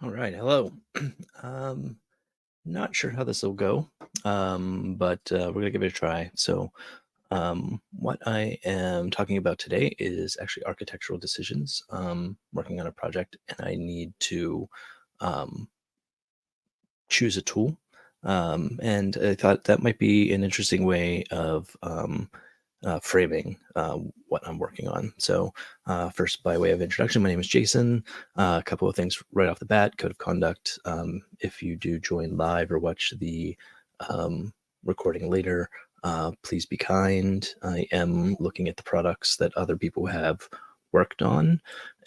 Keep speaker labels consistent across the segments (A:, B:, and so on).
A: All right, hello. um, Not sure how this will go, but we're gonna give it a try. What I am talking about today is actually architectural decisions. Working on a project, and I need to um, choose a tool. And I thought that might be an interesting way of framing what I'm working on. First, by way of introduction, my name is Jason. A couple of things right off the bat: code of conduct. If you do join live or watch the um, recording later, please be kind. I am looking at the products that other people have worked on.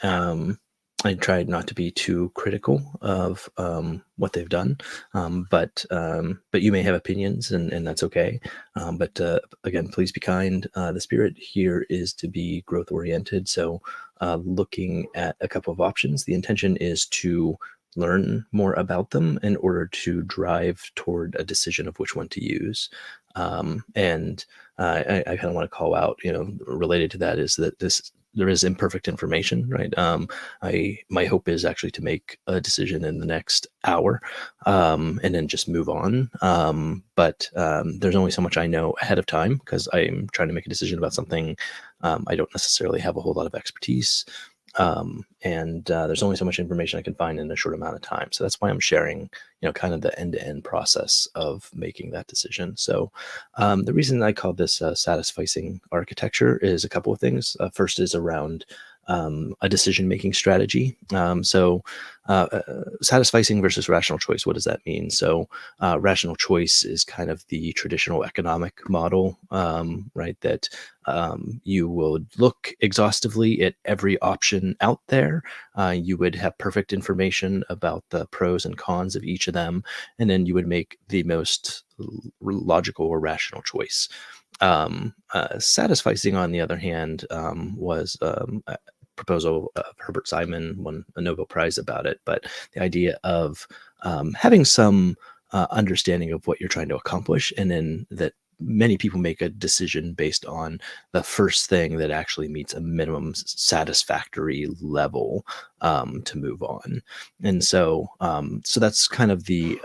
A: Um, I tried not to be too critical of what they've done, but you may have opinions, and that's okay. But again, please be kind. The spirit here is to be growth oriented. Looking at a couple of options, the intention is to learn more about them in order to drive toward a decision of which one to use. And I kind of want to call out, related to that is that there is imperfect information, right? I My hope is actually to make a decision in the next hour, and then just move on. But there's only so much I know ahead of time because I'm trying to make a decision about something I don't necessarily have a whole lot of expertise. And there's only so much information I can find in a short amount of time. So that's why I'm sharing, kind of the end-to-end process of making that decision. The reason I call this satisficing architecture is a couple of things. First is around a decision-making strategy. Satisficing versus rational choice. What does that mean? Rational choice is kind of the traditional economic model, right? That you would look exhaustively at every option out there. You would have perfect information about the pros and cons of each of them, and then you would make the most logical or rational choice. Satisficing, on the other hand, was a proposal of Herbert Simon, won a Nobel Prize about it. But the idea of having some understanding of what you're trying to accomplish, and then that many people make a decision based on the first thing that actually meets a minimum satisfactory level to move on. And so that's kind of the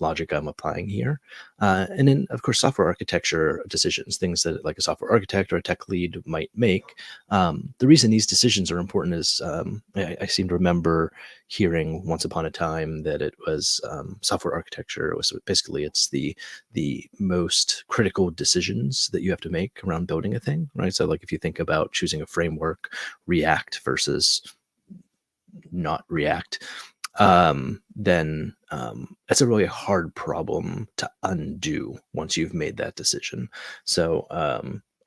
A: logic I'm applying here. And then, of course, software architecture decisions, things that like a software architect or a tech lead might make. The reason these decisions are important is I seem to remember hearing once upon a time that it was software architecture. It was basically it's the most critical decisions that you have to make around building a thing, right? So, like if you think about choosing a framework, React versus not React, then it's a really hard problem to undo once you've made that decision.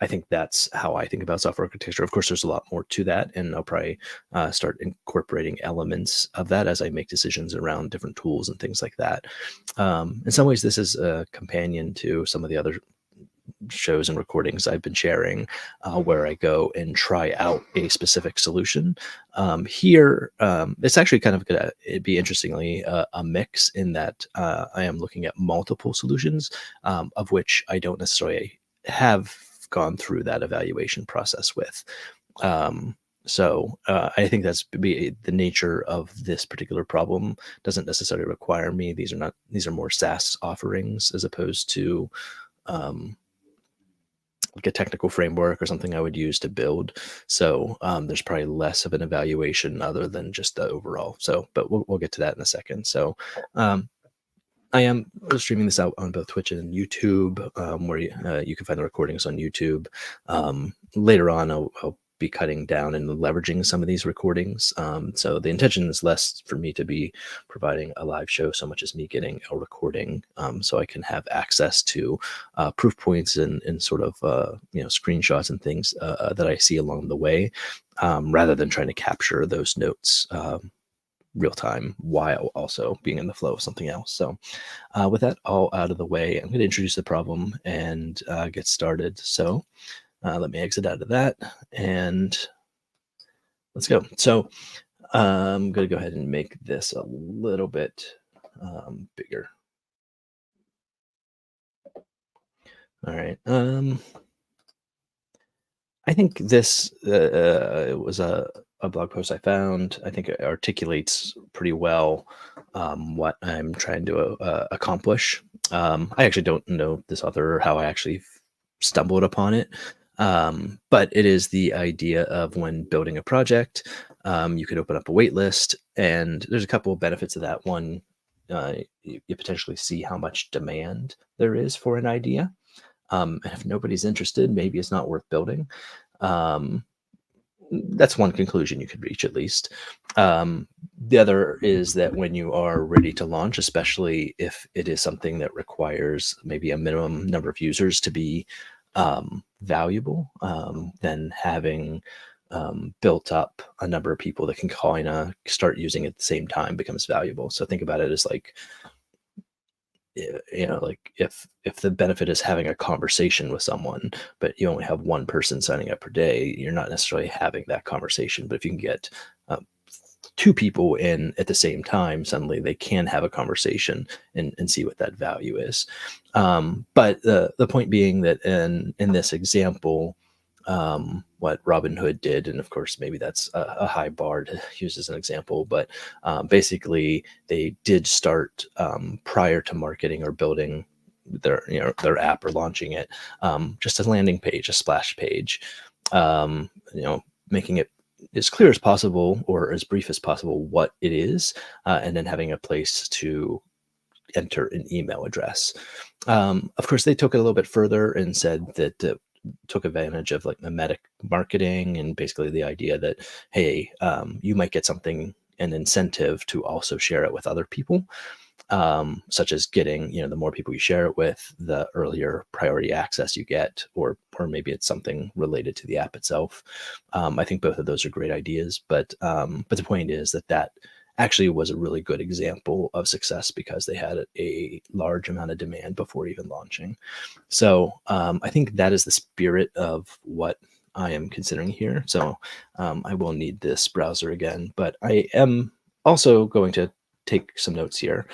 A: I think that's how I think about software architecture. Of course, there's a lot more to that, and I'll probably start incorporating elements of that as I make decisions around different tools and things like that. In some ways, this is a companion to some of the other shows and recordings I've been sharing, where I go and try out a specific solution. Here, it's actually kind of gonna it'd be interestingly a mix in that I am looking at multiple solutions, of which I don't necessarily have gone through that evaluation process with. I think that's be the nature of this particular problem doesn't necessarily require me. These are more SaaS offerings as opposed to um, like a technical framework or something I would use to build. There's probably less of an evaluation other than just the overall. But we'll get to that in a second. Um, I am streaming this out on both Twitch and YouTube, where you can find the recordings on YouTube. Later on, I'll be cutting down and leveraging some of these recordings. So the intention is less for me to be providing a live show so much as me getting a recording, so I can have access to proof points and sort of screenshots and things that I see along the way, rather than trying to capture those notes real time while also being in the flow of something else. With that all out of the way, I'm going to introduce the problem and get started. Let me exit out of that and let's go. I'm going to go ahead and make this a little bit bigger. All right. I think this was a blog post I found. I think it articulates pretty well what I'm trying to accomplish. I actually don't know this author or how I actually stumbled upon it, but it is the idea of when building a project, you could open up a wait list, and there's a couple of benefits of that. One, you potentially see how much demand there is for an idea. And if nobody's interested, maybe it's not worth building. Um, that's one conclusion you could reach at least. The other is that when you are ready to launch, especially if it is something that requires maybe a minimum number of users to be valuable, then having built up a number of people that can kind of start using it at the same time becomes valuable. So think about it as like, like if the benefit is having a conversation with someone, but you only have one person signing up per day, you're not necessarily having that conversation. But if you can get uh, two people in at the same time, suddenly they can have a conversation and see what that value is. But the point being that in this example, what Robin Hood did, and of course maybe that's a high bar to use as an example, but basically they did start prior to marketing or building their app or launching it, just a landing page, a splash page, making it as clear as possible or as brief as possible what it is, and then having a place to enter an email address. Of course, they took it a little bit further and said that took advantage of like mimetic marketing and basically the idea that, hey, you might get something, an incentive to also share it with other people, such as getting, the more people you share it with, the earlier priority access you get, or maybe it's something related to the app itself. I think both of those are great ideas, but the point is that actually was a really good example of success because they had a large amount of demand before even launching. So I think that is the spirit of what I am considering here. So I will need this browser again, but I am also going to take some notes here.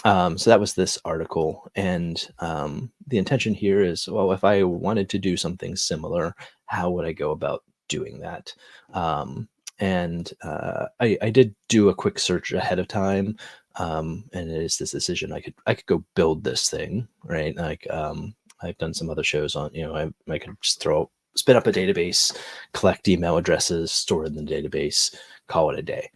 A: So that was this article. And the intention here is, well, if I wanted to do something similar, how would I go about doing that? And I did do a quick search ahead of time. And it is this decision. I could go build this thing, right? Like I've done some other shows on, I could just spin up a database, collect email addresses, store it in the database, call it a day.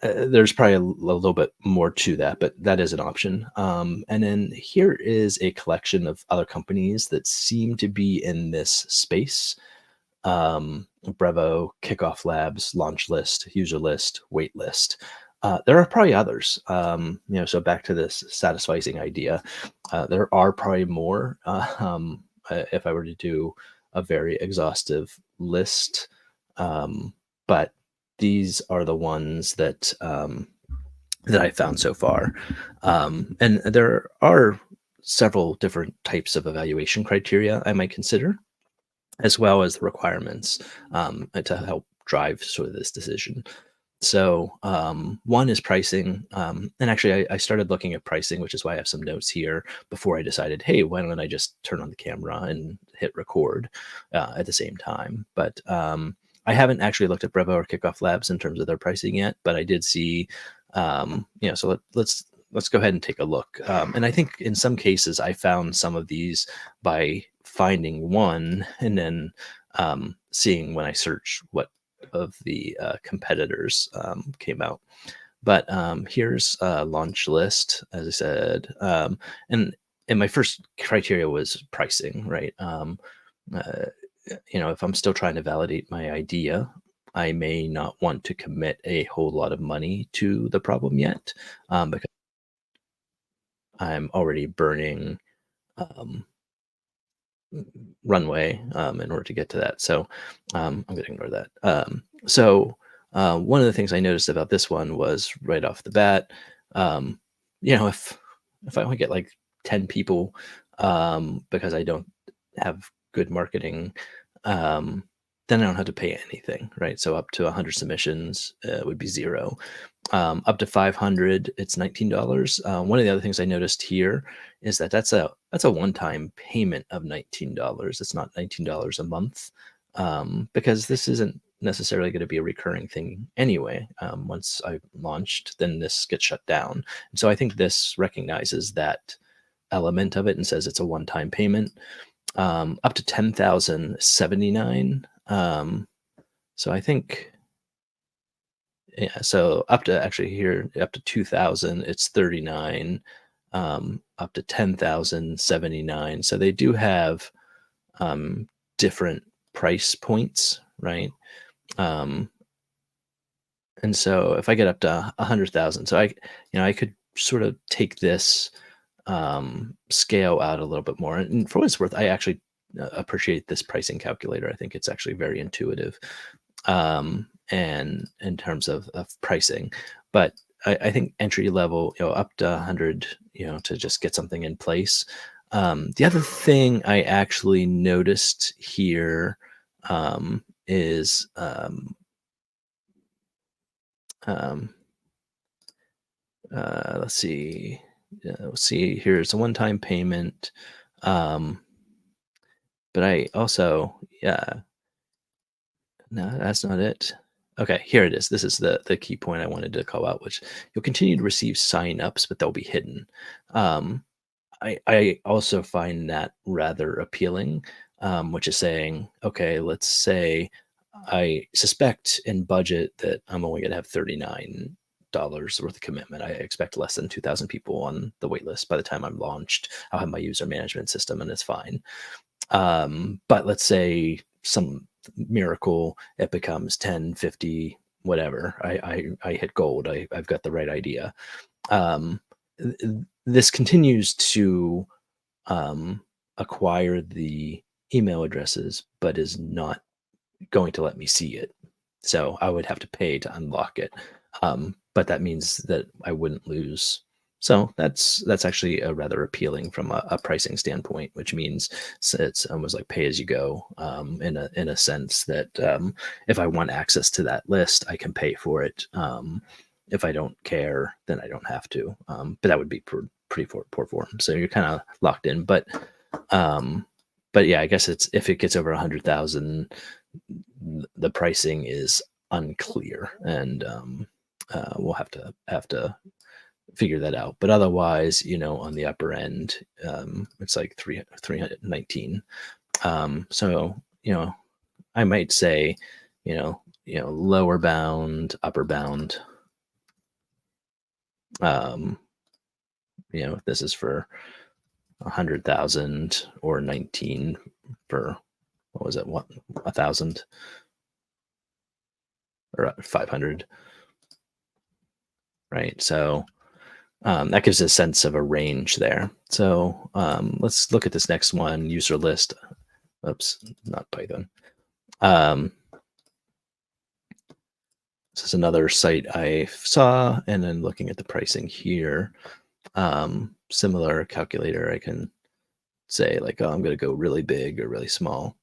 A: There's probably a little bit more to that, but that is an option. And then here is a collection of other companies that seem to be in this space. Brevo, Kickoff Labs, Launch List, User List, Waitlist. There are probably others. So back to this Satisficing idea, there are probably more. If I were to do a very exhaustive list, but these are the ones that I found so far, and there are several different types of evaluation criteria I might consider, as well as the requirements to help drive sort of this decision. So one is pricing. And actually, I started looking at pricing, which is why I have some notes here before I decided, hey, why don't I just turn on the camera and hit record at the same time? But I haven't actually looked at Brevo or Kickoff Labs in terms of their pricing yet, but I did see, so let's go ahead and take a look. And I think in some cases, I found some of these by finding one and then seeing when I search what of the competitors came out. But here's a launch list, as I said. And my first criteria was pricing, right? Uh, if I'm still trying to validate my idea, I may not want to commit a whole lot of money to the problem yet, because I'm already burning um, runway in order to get to that. So I'm going to ignore that. One of the things I noticed about this one was right off the bat, um, if I only get like 10 people, because I don't have good marketing, then I don't have to pay anything, right? So up to 100 submissions would be zero. Up to 500, it's $19. One of the other things I noticed here is that's a one-time payment of $19. It's not $19 a month, because this isn't necessarily going to be a recurring thing anyway. Once I launched, then this gets shut down. And so I think this recognizes that element of it and says it's a one-time payment. Up to 10,079. So I think, yeah, so up to actually here, up to 2,000, it's 39. Up to 10,079. So they do have different price points, right? Um, and so if I get up to 100,000, so I could sort of take this scale out a little bit more. And for what it's worth, I actually appreciate this pricing calculator. I think it's actually very intuitive, and in terms of pricing. But I think entry level, up to 100, to just get something in place. The other thing I actually noticed here is um, let's see. Let's see. Here's a one-time payment, um, but I also, yeah, no, that's not it. Okay, here it is. This is the key point I wanted to call out, which you'll continue to receive sign-ups, but they'll be hidden. Um, I also find that rather appealing, which is saying, okay, let's say I suspect in budget that I'm only going to have $39 worth of commitment. I expect less than 2,000 people on the wait list by the time I'm launched. I'll have my user management system and it's fine. But let's say some miracle, it becomes 10, 50, whatever. I hit gold. I've got the right idea. Um, this continues to acquire the email addresses, but is not going to let me see it. So I would have to pay to unlock it. But that means that I wouldn't lose. So that's actually a rather appealing from a pricing standpoint, which means it's almost like pay as you go, in a sense that if I want access to that list, I can pay for it. If I don't care, then I don't have to. But that would be pretty poor form. So you're kind of locked in. Um, but yeah, I guess it's if it gets over 100,000, the pricing is unclear, and we'll have to figure that out. But otherwise, on the upper end, it's like 319. So I might say, lower bound, upper bound. Um, if this is for 100,000 or 19 for what was it, 1,000 or 500, right? So that gives a sense of a range there. So let's look at this next one, user list. Oops, not Python. This is another site I saw, and then looking at the pricing here, similar calculator, I can say like, oh, I'm going to go really big or really small.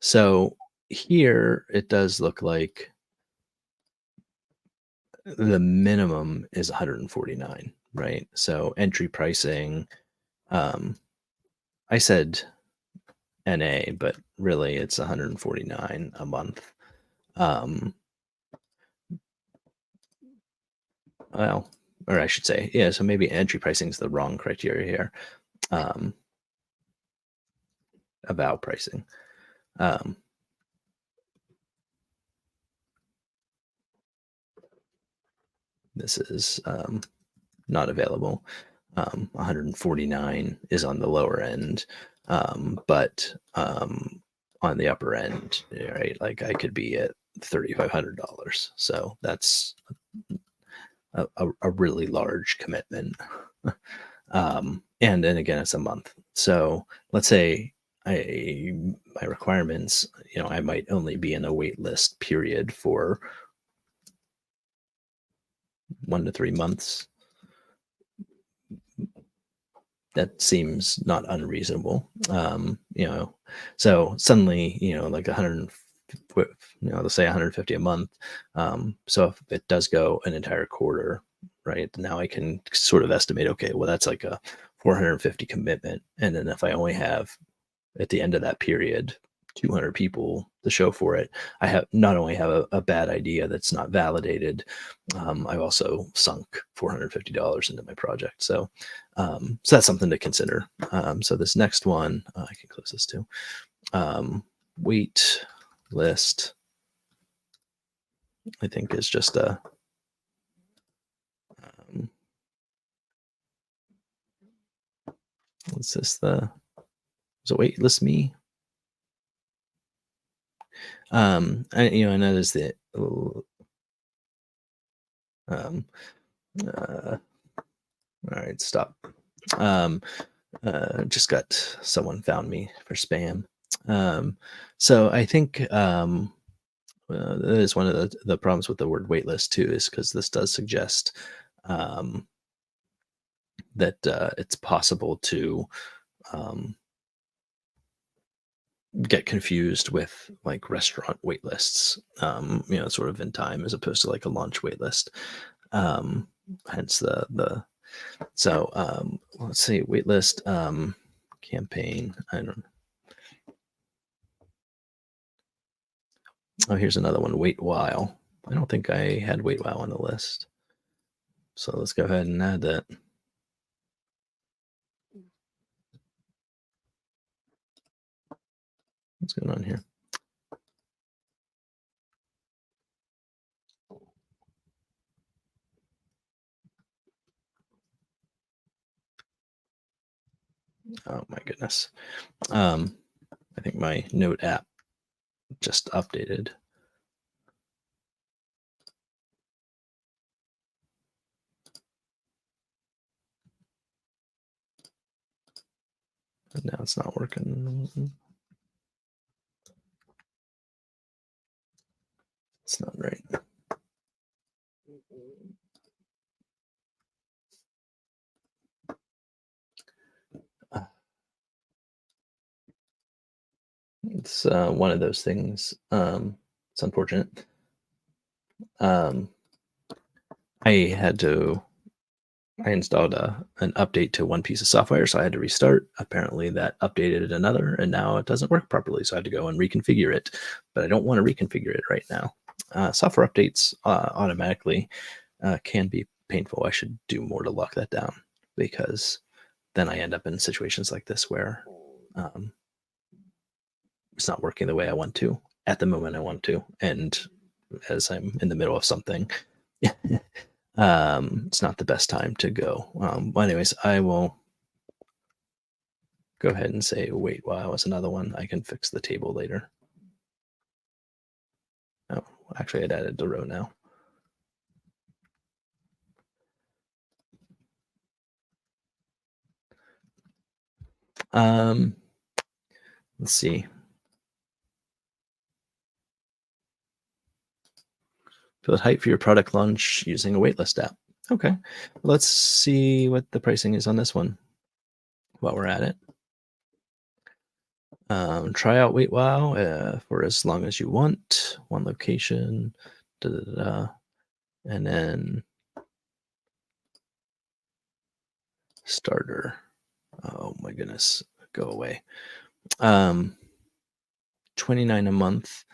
A: So here it does look like the minimum is 149, right? So entry pricing, I said NA, but really it's 149 a month. Well, or I should say, yeah, so maybe entry pricing is the wrong criteria here. About pricing. This is not available. 149 is on the lower end, but on the upper end, right? Like I could be at $3,500. So that's a really large commitment. And then again, it's a month. So let's say my requirements, I might only be in a wait list period for 1 to 3 months. That seems not unreasonable. So suddenly, like 100, let's say 150 a month. So if it does go an entire quarter, right, now I can sort of estimate, okay, well, that's like a 450 commitment. And then if I only have at the end of that period, 200 people to show for it, I have not only have a bad idea that's not validated, I've also sunk $450 into my project. So that's something to consider. So this next one, I can close this too. Wait list, I think, is just a um, what's this? Is it wait list me? I noticed that. Um, uh, all right, stop. Um, just got someone found me for spam. Um, so I think that is one of the problems with the word waitlist too, is because this does suggest um, that it's possible to um, get confused with like restaurant wait lists, sort of in time as opposed to like a launch wait list. Um, Hence the so let's see, wait list campaign. I don't. Oh, here's another one. Wait while. I don't think I had wait while on the list. So let's go ahead and add that. What's going on here? Oh my goodness. I think my note app just updated. And now it's not working. It's not right. Uh, It's one of those things. It's unfortunate. Um, I had to. I installed an update to one piece of software, so I had to restart. Apparently, that updated another, and now it doesn't work properly. So I had to go and reconfigure it. But I don't want to reconfigure it right now. Software updates automatically can be painful. I should do more to lock that down, because then I end up in situations like this where um, it's not working the way I want to at the moment I want to, and as I'm in the middle of something, it's not the best time to go. Well, anyways, I will go ahead and say wait while was another one. I can fix the table later. Oh, actually, I'd added the row now. Um, let's see. Build hype for your product launch using a waitlist app. Okay, let's see what the pricing is on this one while we're at it. Try out Wait Wow for as long as you want. One location, da, da, da, da, and then starter. Oh my goodness, go away. 29 a month,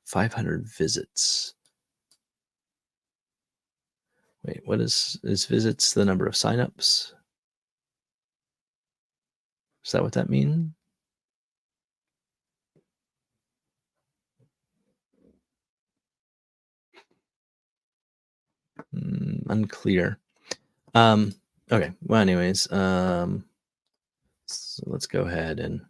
A: 500 visits. Wait, what is visits the number of signups? Is that what that means? Unclear. Okay. Well, anyways, so let's go ahead and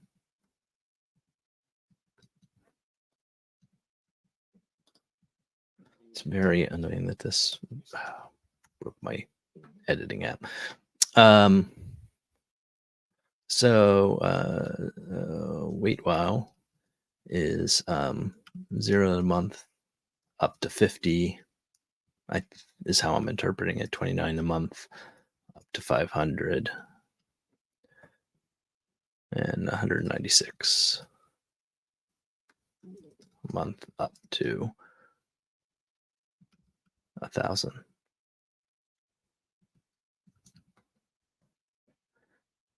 A: it's very annoying that this broke my editing app. Wait while is 0 a month up to 50. Is how I'm interpreting it. 29 a month up to 500 and 196 a month up to 1,000.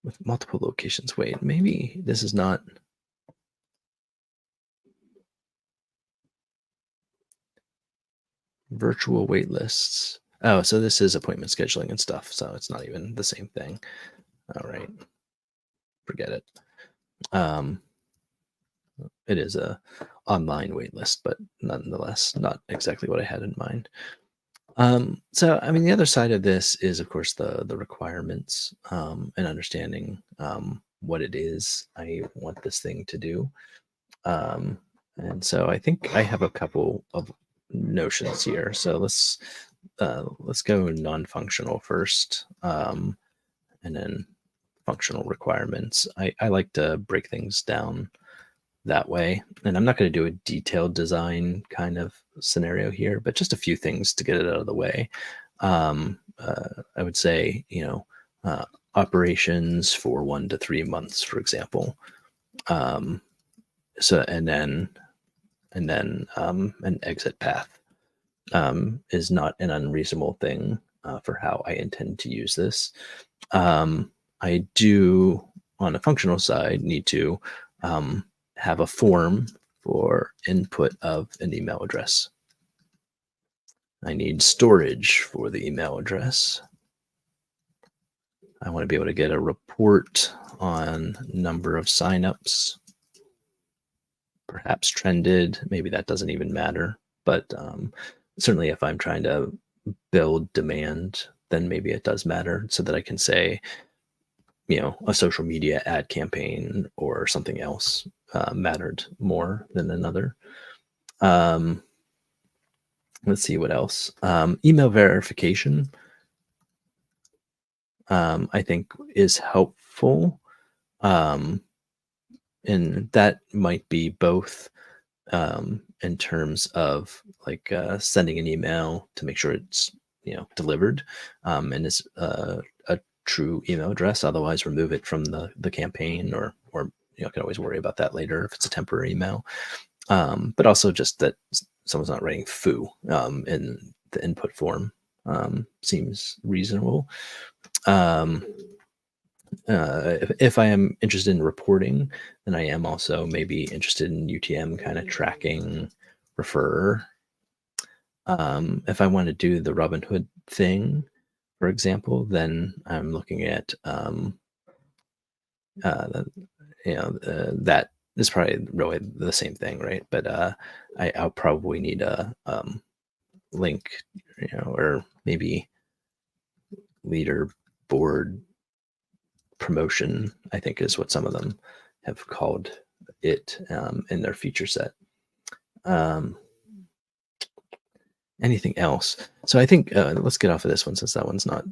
A: With multiple locations. Wait, maybe this is not. Virtual wait lists. Oh, so this is appointment scheduling and stuff. So it's not even the same thing. All right, forget it. Um, it is a online wait list, but nonetheless, not exactly what I had in mind. So I mean, the other side of this is, of course, the requirements and understanding what it is I want this thing to do. Um, and so I think I have a couple of notions here. So let's go non-functional first, and then functional requirements. I like to break things down that way. And I'm not going to do a detailed design kind of scenario here, but just a few things to get it out of the way. I would say, operations for 1 to 3 months, for example. Um, so and then an exit path is not an unreasonable thing for how I intend to use this. Um, I do, on a functional side, need to um, have a form for input of an email address. I need storage for the email address. I want to be able to get a report on number of signups, perhaps trended. Maybe that doesn't even matter. But certainly, if I'm trying to build demand, then maybe it does matter so that I can say, a social media ad campaign or something else mattered more than another. Um, let's see what else. Email verification, I think, is helpful. Um, and that might be both in terms of like sending an email to make sure it's delivered and is a true email address. Otherwise, remove it from the campaign, or can always worry about that later if it's a temporary email. But also just that someone's not writing foo in the input form seems reasonable. Um, if I am interested in reporting, then I am also maybe interested in UTM kind of tracking refer. If I want to do the Robinhood thing, for example, then I'm looking at uh, that is probably really the same thing, right? But I'll probably need a link, or maybe leaderboard promotion, I think is what some of them have called it in their feature set. Um, anything else? So I think let's get off of this one since that one's not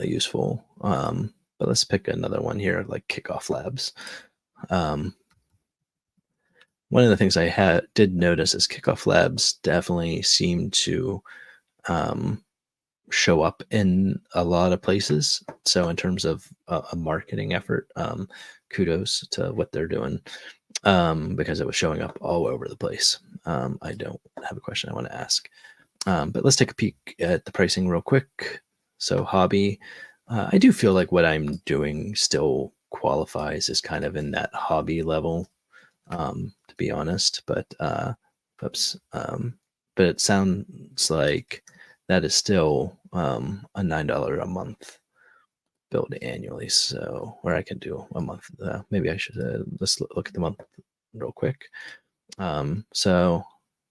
A: useful. But let's pick another one here, like Kickoff Labs. Um, one of the things I did notice is Kickoff Labs definitely seem to um, show up in a lot of places. So in terms of a marketing effort, kudos to what they're doing, because it was showing up all over the place. I don't have a question I want to ask, but let's take a peek at the pricing real quick. So hobby, I do feel like what I'm doing still qualifies as kind of in that hobby level, to be honest. Oops, but it sounds like that is still a $9 a month billed annually. So, or I can do a month. Maybe I should let's look at the month real quick. So,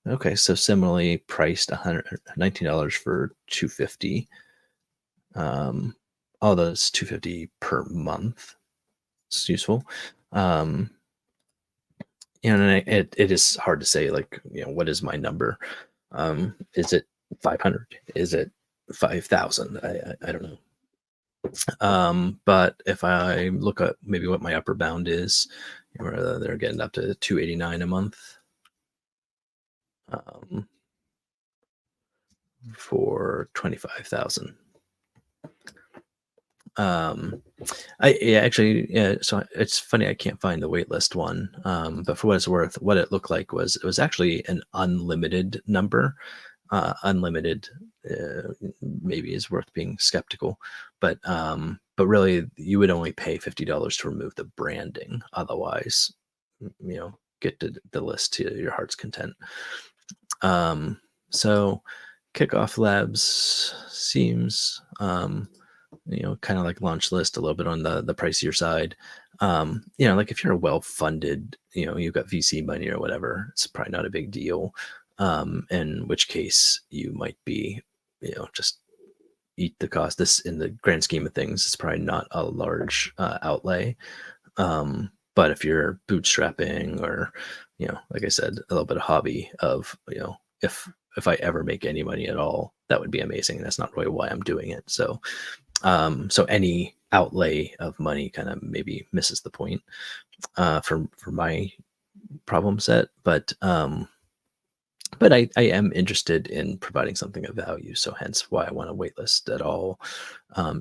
A: okay, so similarly priced $119 for 250. Although it's 250 per month. It's useful. It is hard to say, like, what is my number? Is it 500? Is it 5,000? I don't know. But if I look at maybe what my upper bound is, where they're getting up to 289 a month um, for 25,000. Um, so it's funny I can't find the waitlist one. But for what it's worth, what it looked like was it was actually an unlimited number. Unlimited maybe is worth being skeptical, but really you would only pay $50 to remove the branding. Otherwise, get to the list to your heart's content. So Kickoff Labs seems, kind of like launch list, a little bit on the pricier side. Like if you're a well funded, you've got VC money or whatever, it's probably not a big deal. In which case you might be, just eat the cost. This, in the grand scheme of things, is probably not a large outlay. But if you're bootstrapping, or, like I said, a little bit of hobby of, if I ever make any money at all, that would be amazing. That's not really why I'm doing it. So any outlay of money kind of maybe misses the point for my problem set. But I am interested in providing something of value. So hence why I want a waitlist at all,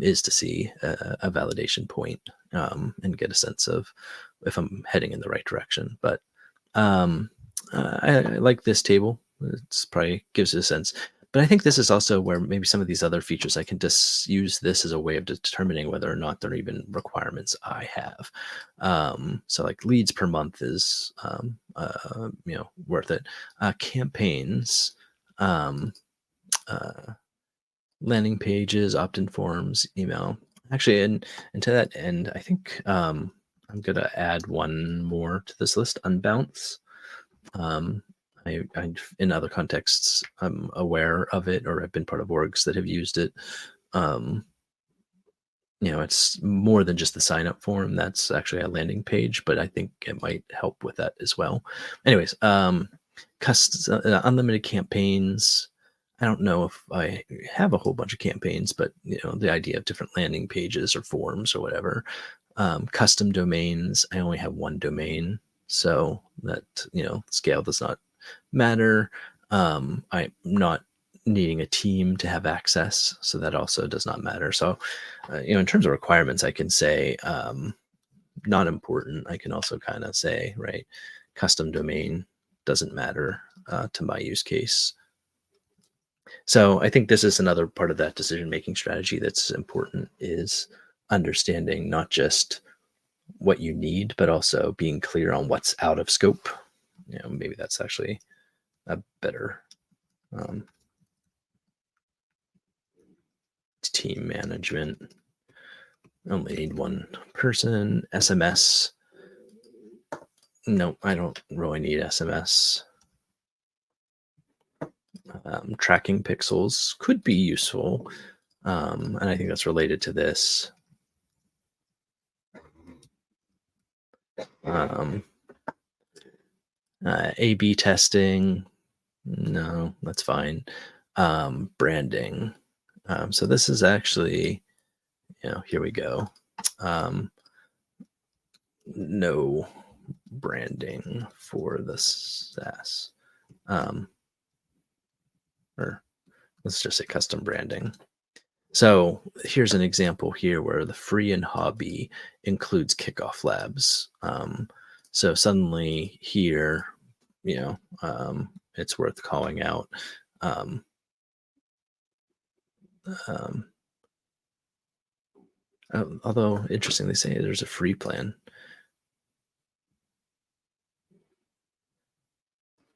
A: is to see a validation point, and get a sense of if I'm heading in the right direction. But um, I like this table. It's probably gives it a sense. But I think this is also where maybe some of these other features, I can just use this as a way of determining whether or not they're even requirements I have. So like leads per month is, worth it. Campaigns, um, uh, landing pages, opt-in forms, email. Actually, and to that end, I think, I'm gonna add one more to this list: unbounce. Um, I in other contexts, I'm aware of it, or I've been part of orgs that have used it. Um, it's more than just the sign up form. That's actually a landing page, but I think it might help with that as well. Anyways, unlimited campaigns. I don't know if I have a whole bunch of campaigns, but the idea of different landing pages or forms or whatever. Custom domains. I only have one domain, so that scale does not matter. I'm not needing a team to have access, so that also does not matter. So, in terms of requirements, I can say, not important. I can also kind of say, right, custom domain doesn't matter to my use case. So I think this is another part of that decision making strategy that's important, is understanding not just what you need, but also being clear on what's out of scope. Maybe that's actually a better, um, team management. Only need one person. SMS. No, I don't really need SMS. Tracking pixels could be useful. And I think that's related to this. Um, A/B testing. No, that's fine. Branding. So this is actually, here we go. No branding for the SaaS. Or let's just say custom branding. So here's an example here where the free and hobby includes kickoff labs. So suddenly here, it's worth calling out. Um, um, Although interesting, they say there's a free plan.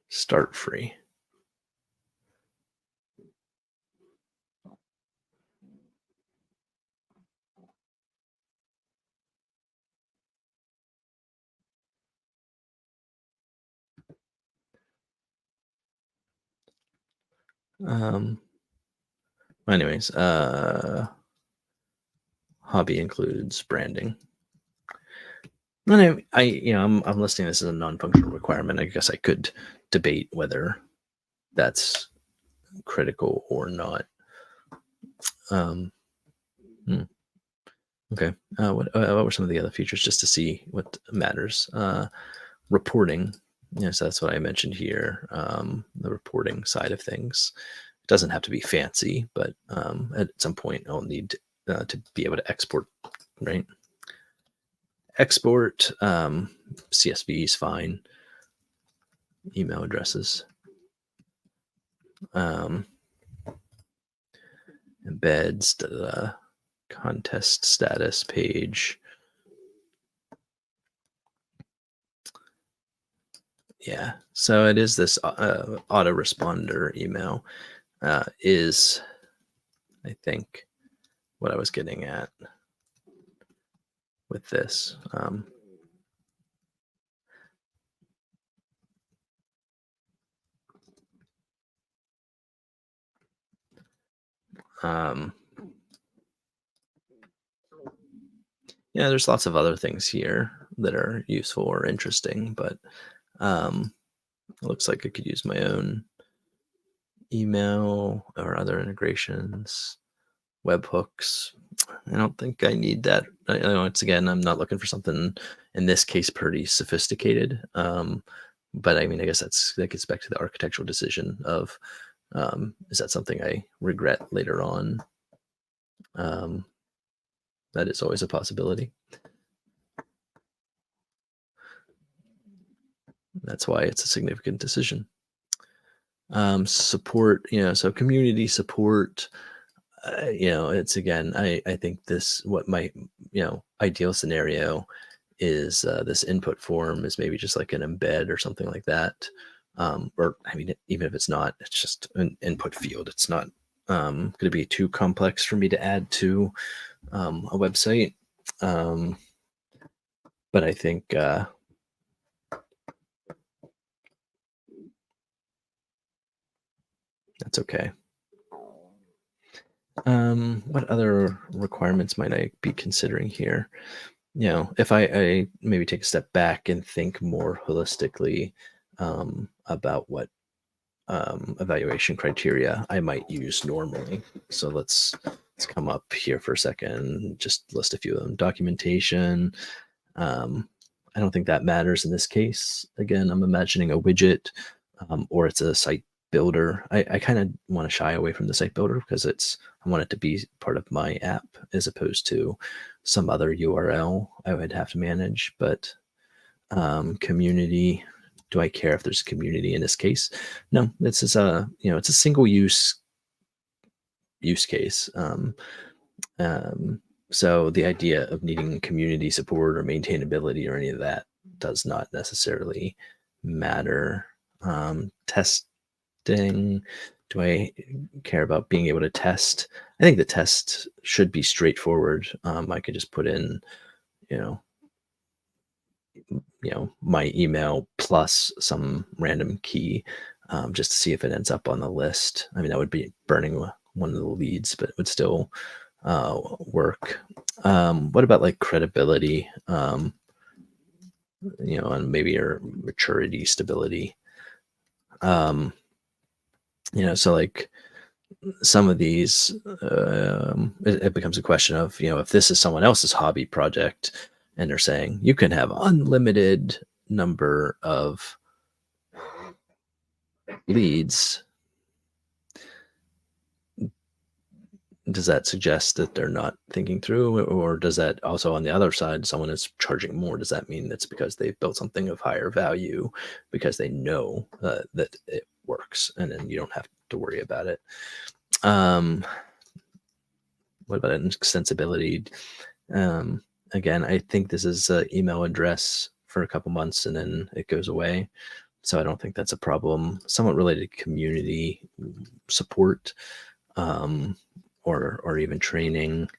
A: Start free. Um, Anyways, hobby includes branding. And I'm listing this as a non-functional requirement. I guess I could debate whether that's critical or not. Um, hmm, okay. What were some of the other features, just to see what matters? Reporting. So that's what I mentioned here. The reporting side of things. It doesn't have to be fancy, but at some point I'll need to be able to export, right? Export, CSV is fine. Email addresses. Embeds, the contest status page. Yeah, so it is this autoresponder email. is, I think, what I was getting at with this. Um, yeah, there's lots of other things here that are useful or interesting, but um, it looks like I could use my own email or other integrations, webhooks. I don't think I need that. I know it's again, I'm not looking for something in this case pretty sophisticated. But I mean, I guess that gets back to the architectural decision of is that something I regret later on? Um, that is always a possibility. That's why it's a significant decision. Support, so community support. It's again, I think this what my ideal scenario is this input form is maybe just like an embed or something like that. Or I mean, even if it's not, it's just an input field. It's not going to be too complex for me to add to a website. Um, but I think that's okay. What other requirements might I be considering here? If I maybe take a step back and think more holistically about what evaluation criteria I might use normally. So let's come up here for a second, just list a few of them. Documentation. Um, I don't think that matters in this case. Again, I'm imagining a widget or it's a site builder. I kind of want to shy away from the site builder because I want it to be part of my app as opposed to some other URL I would have to manage. But community, do I care if there's a community in this case? No, this is it's a single use case. Um, so the idea of needing community support or maintainability or any of that does not necessarily matter. Testing, do I care about being able to test? I think the test should be straightforward. I could just put in, you know, my email plus some random key just to see if it ends up on the list. I mean, that would be burning one of the leads, but it would still work. What about like credibility? And maybe your maturity, stability. Um, so like some of these, it becomes a question of if this is someone else's hobby project, and they're saying you can have unlimited number of leads, does that suggest that they're not thinking through, or does that also on the other side, someone is charging more? Does that mean that's because they've built something of higher value because they know that it works, and then you don't have to worry about it? Um, what about extensibility? Um, Again, I think this is an email address for a couple months and then it goes away. So I don't think that's a problem. Somewhat related to community support, um, or even training.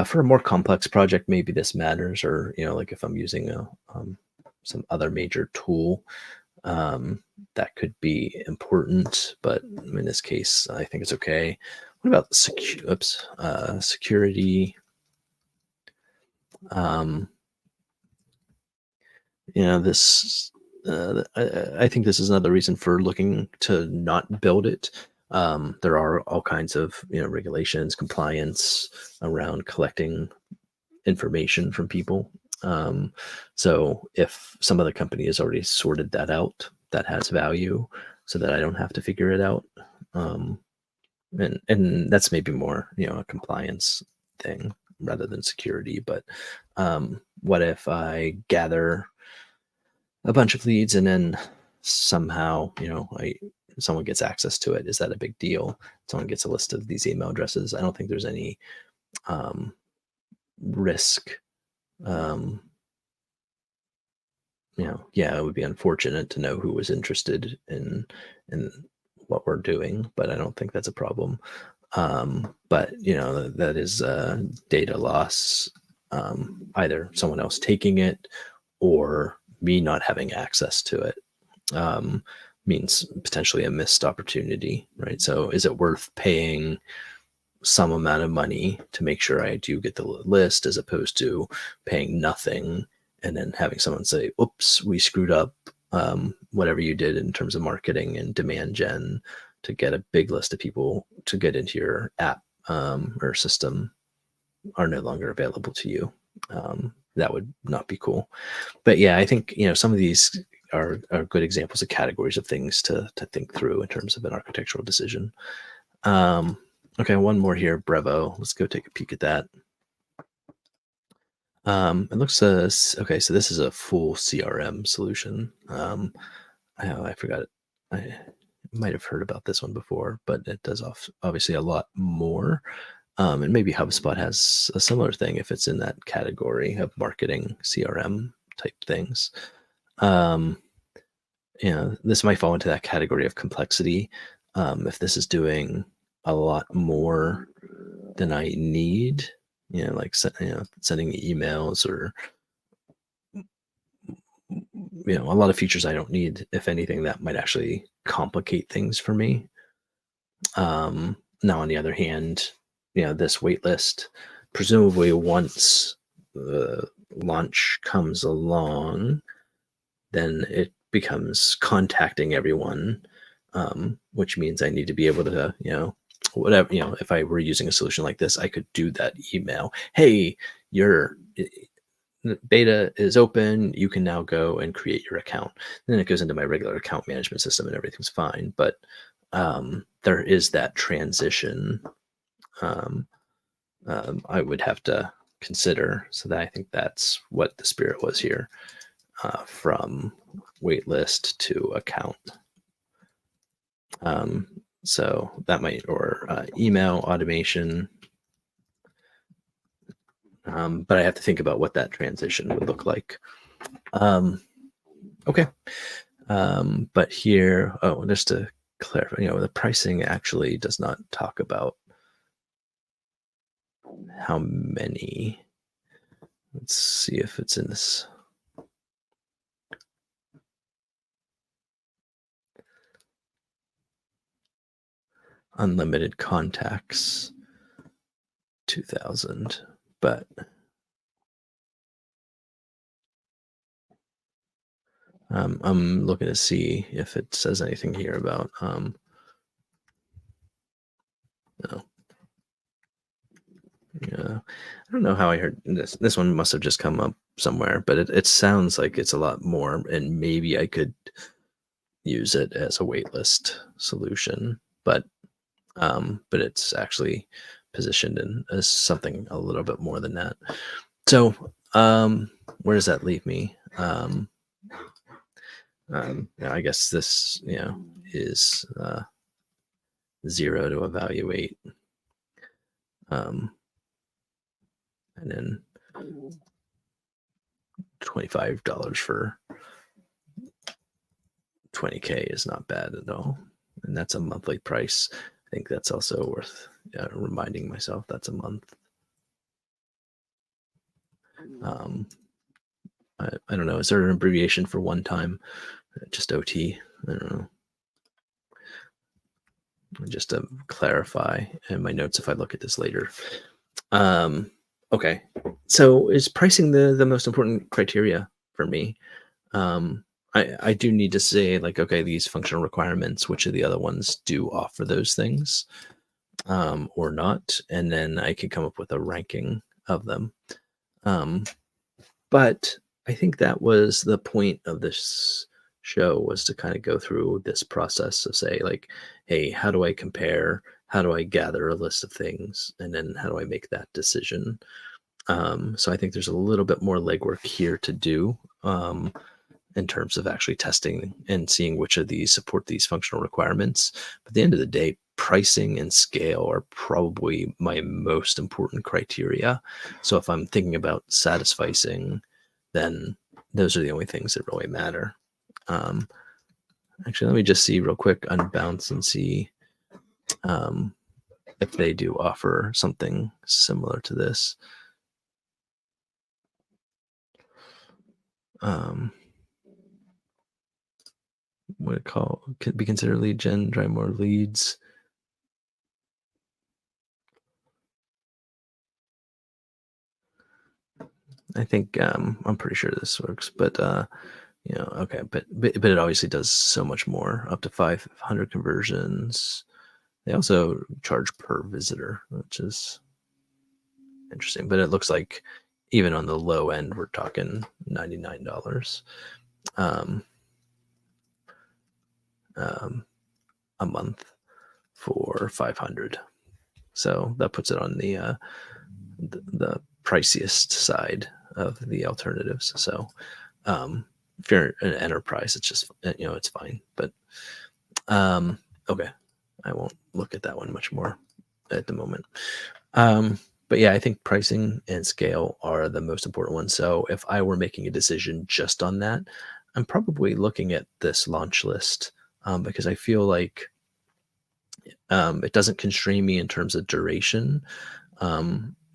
A: For a more complex project, maybe this matters, or like if I'm using some other major tool, that could be important. But in this case, I think it's okay. What about security? Um, this I think this is another reason for looking to not build it. There are all kinds of regulations, compliance around collecting information from people. Um, so if some other company has already sorted that out, that has value, so that I don't have to figure it out. Um, and that's maybe more a compliance thing rather than security. But what if I gather a bunch of leads and then somehow someone gets access to it? Is that a big deal? Someone gets a list of these email addresses. I don't think there's any um, risk. um, yeah, it would be unfortunate to know who was interested in what we're doing, but I don't think that's a problem. But that is data loss, either someone else taking it or me not having access to it. um, Means potentially a missed opportunity, right? So is it worth paying some amount of money to make sure I do get the list, as opposed to paying nothing and then having someone say, oops, we screwed up, whatever you did in terms of marketing and demand gen to get a big list of people to get into your app, or system, are no longer available to you. That would not be cool. But yeah, I think some of these are good examples of categories of things to think through in terms of an architectural decision. Um, okay, one more here, Brevo. Let's go take a peek at that. It looks okay. So this is a full CRM solution. I forgot it. I might have heard about this one before, but it does obviously a lot more. And maybe HubSpot has a similar thing if it's in that category of marketing CRM type things. This might fall into that category of complexity. If this is doing a lot more than I need, like sending emails, or a lot of features I don't need. If anything, that might actually complicate things for me. Now, on the other hand, this waitlist, presumably once the launch comes along, then it becomes contacting everyone, which means I need to be able to, whatever, if I were using a solution like this, I could do that email. Hey, your beta is open. You can now go and create your account. And then it goes into my regular account management system and everything's fine. But there is that transition, um, I would have to consider. So that I think that's what the spirit was here, from waitlist to account. So that might, or email automation. But I have to think about what that transition would look like. Okay. But here, just to clarify, the pricing actually does not talk about how many. Let's see if it's in this. Unlimited contacts, 2,000, but I'm looking to see if it says anything here about, no. Yeah, I don't know how I heard this. This one must have just come up somewhere, but it sounds like it's a lot more, and maybe I could use it as a waitlist solution, but it's actually positioned in as something a little bit more than that. So where does that leave me? I guess this is 0 to evaluate, and then $25 for 20K is not bad at all, and that's a monthly price. I think that's also worth reminding myself that's a month. I don't know. Is there an abbreviation for one time? Just OT? I don't know. Just to clarify in my notes if I look at this later. Okay. So is pricing the most important criteria for me? I do need to say, like, okay, these functional requirements, which of the other ones do offer those things, or not, and then I can come up with a ranking of them. But I think that was the point of this show, was to kind of go through this process of say, like, hey, how do I compare? How do I gather a list of things? And then how do I make that decision? So I think there's a little bit more legwork here to do, in terms of actually testing and seeing which of these support these functional requirements. But at the end of the day, pricing and scale are probably my most important criteria. So if I'm thinking about satisficing, then those are the only things that really matter. Actually, let me just see real quick Unbounce and see um, if they do offer something similar to this. Um, what it call could be considered lead gen, drive more leads. I think I'm pretty sure this works, but okay, but it obviously does so much more, up to 500 conversions. They also charge per visitor, which is interesting. But it looks like even on the low end, we're talking $99 um, um, a month for 500. So that puts it on the priciest side of the alternatives. So if you're an enterprise, it's just it's fine. But um, okay, I won't look at that one much more at the moment. But yeah, I think pricing and scale are the most important ones. So if I were making a decision just on that, I'm probably looking at this launch list because I feel like it doesn't constrain me in terms of duration.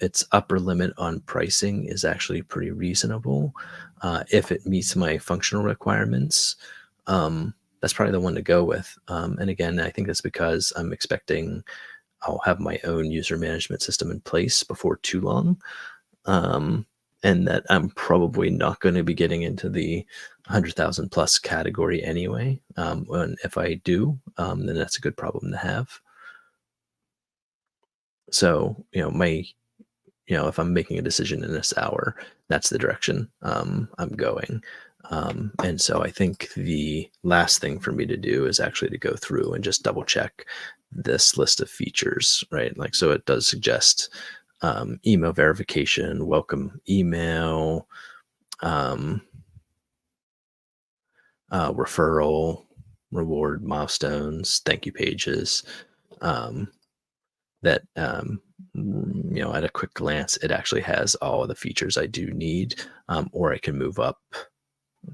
A: Its upper limit on pricing is actually pretty reasonable. If it meets my functional requirements, that's probably the one to go with. And again, I think that's because I'm expecting I'll have my own user management system in place before too long. Um, and that I'm probably not going to be getting into the 100,000 plus category anyway. And if I do, then that's a good problem to have. So, if I'm making a decision in this hour, that's the direction I'm going. And so I think the last thing for me to do is actually to go through and just double check this list of features, right? Like, so it does suggest email verification, welcome email, um, referral, reward milestones, thank you pages. Um, that at a quick glance it actually has all of the features I do need, or I can move up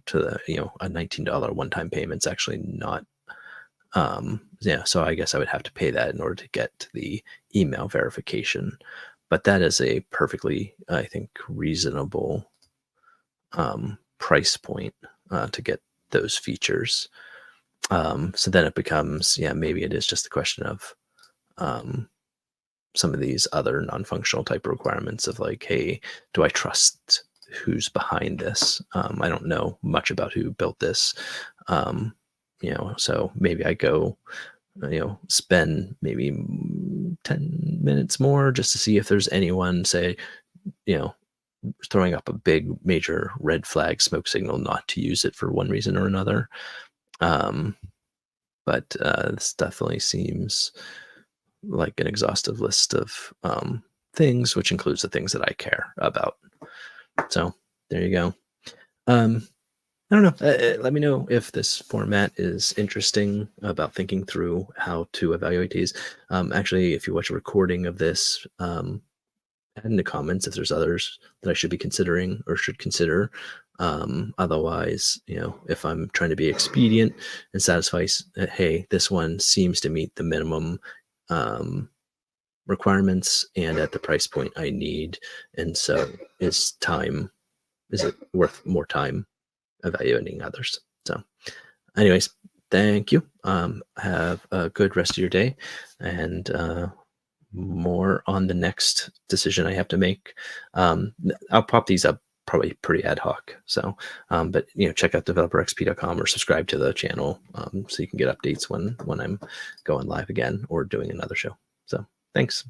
A: to the a $19 one-time payment's actually not so I guess I would have to pay that in order to get to the email verification, but that is a perfectly, I think, reasonable price point to get those features. So then it becomes, maybe it is just a question of um, some of these other non-functional type requirements of like, hey, do I trust who's behind this? I don't know much about who built this. Um, so maybe I go, spend maybe 10 minutes more just to see if there's anyone, say, you know, throwing up a big major red flag smoke signal not to use it for one reason or another. Um, but this definitely seems like an exhaustive list of things, which includes the things that I care about. So there you go. Um, I don't know. Let me know if this format is interesting about thinking through how to evaluate these. Actually, if you watch a recording of this, add in the comments if there's others that I should be considering or should consider. Otherwise, if I'm trying to be expedient and satisfy, hey, this one seems to meet the minimum um, requirements and at the price point I need. And so is it worth more time evaluating others? So anyways, thank you. Have a good rest of your day and more on the next decision I have to make. I'll pop these up probably pretty ad hoc. So, but check out developerxp.com or subscribe to the channel so you can get updates when I'm going live again or doing another show. So thanks.